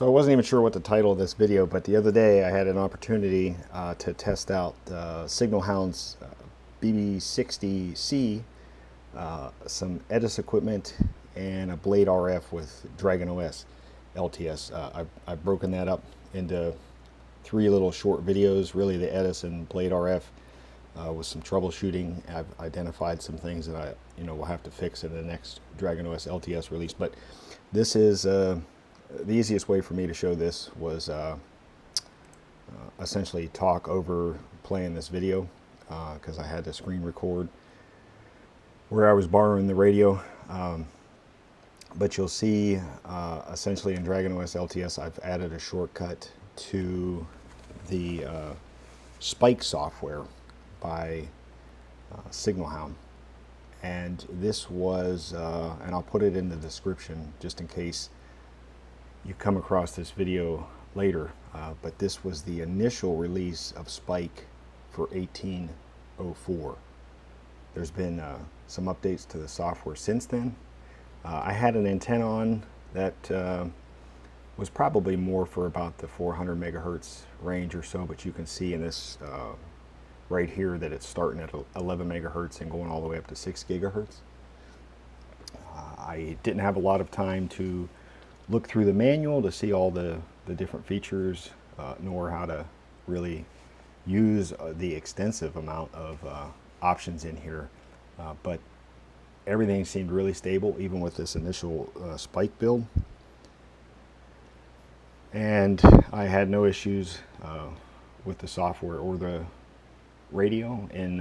So I wasn't even sure what the title of this video, but the other day I had an opportunity to test out Signal Hound's BB60C, some Edis equipment, and a Blade RF with DragonOS LTS. I've broken that up into 3 little short videos, really the Edis and Blade RF with some troubleshooting. I've identified some things that I will have to fix in the next DragonOS LTS release, but this is the easiest way for me to show this was essentially talk over playing this video because I had to screen record where I was borrowing the radio. But you'll see essentially in DragonOS LTS I've added a shortcut to the Spike software by Signal Hound. And this was, and I'll put it in the description just in case you come across this video later, but this was the initial release of Spike for 18.04. There's been some updates to the software since then. I had an antenna on that was probably more for about the 400 megahertz range or so, but you can see in this right here that it's starting at 11 megahertz and going all the way up to 6 gigahertz. I didn't have a lot of time to look through the manual to see all the different features, nor how to really use the extensive amount of options in here. But everything seemed really stable, even with this initial Spike build. And I had no issues with the software or the radio in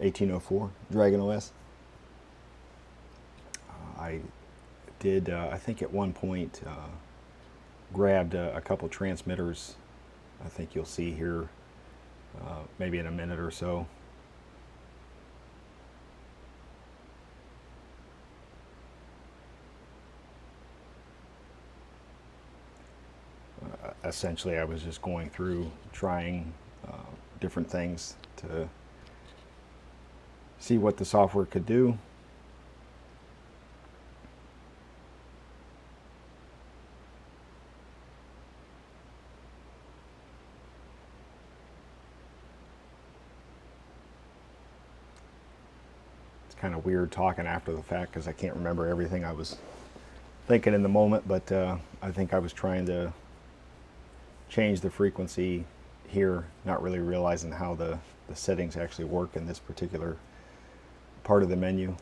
18.04 DragonOS. I did, I think at one point, grabbed a couple transmitters. I think you'll see here maybe in a minute or so. Essentially, I was just going through trying different things to see what the software could do. It's kind of weird talking after the fact because I can't remember everything I was thinking in the moment, but I think I was trying to change the frequency here, not really realizing how the settings actually work in this particular part of the menu.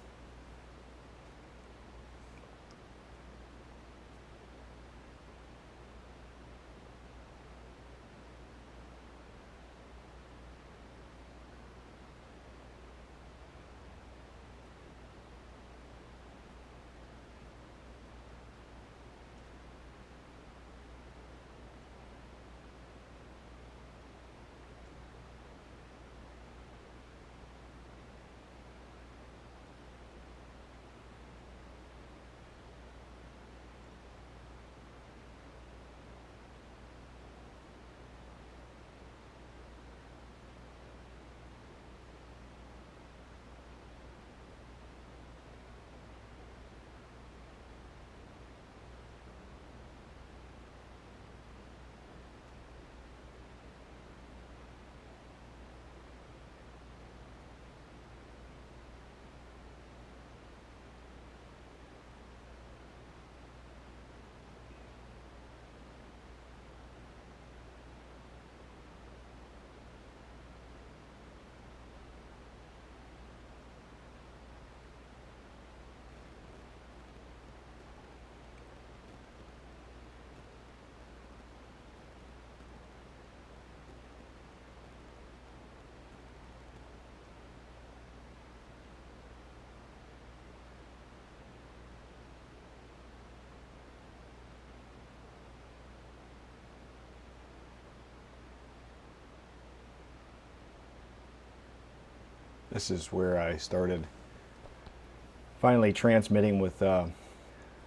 This is where I started finally transmitting with a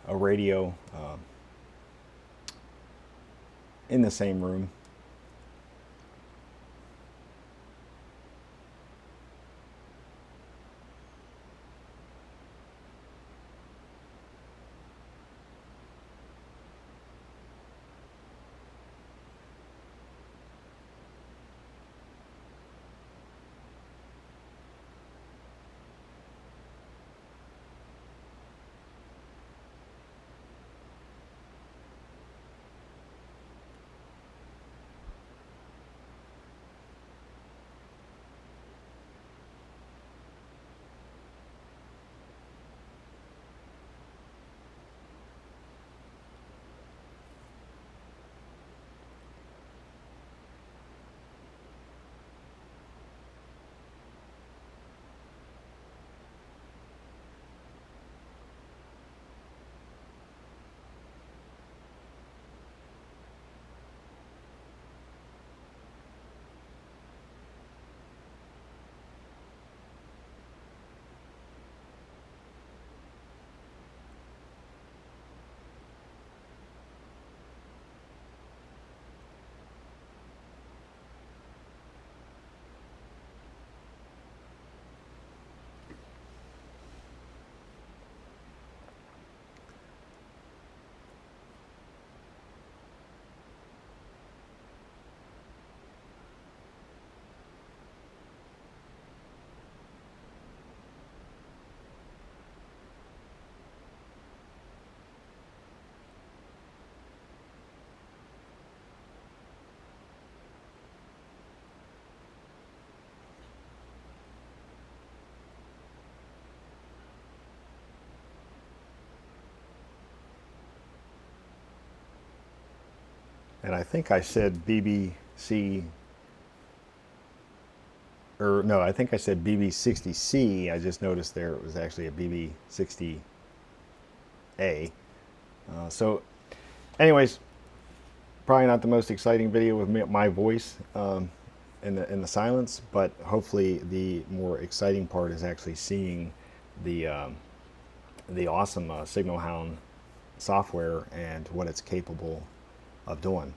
radio in the same room. And I think I said BBC, or no, I think I said BB60C. I just noticed there it was actually a BB60A. So anyways, probably not the most exciting video with my voice in the silence, but hopefully the more exciting part is actually seeing the awesome Signal Hound software and what it's capable of doing.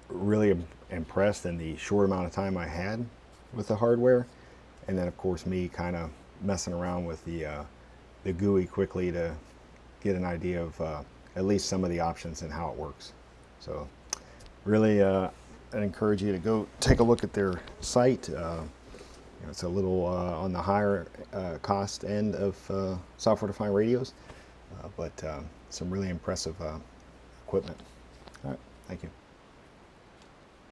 Really impressed in the short amount of time I had with the hardware, and then of course me kind of messing around with the GUI quickly to get an idea of at least some of the options and how it works. So really I encourage you to go take a look at their site. It's a little on the higher cost end of software-defined radios, but some really impressive equipment. All right, thank you.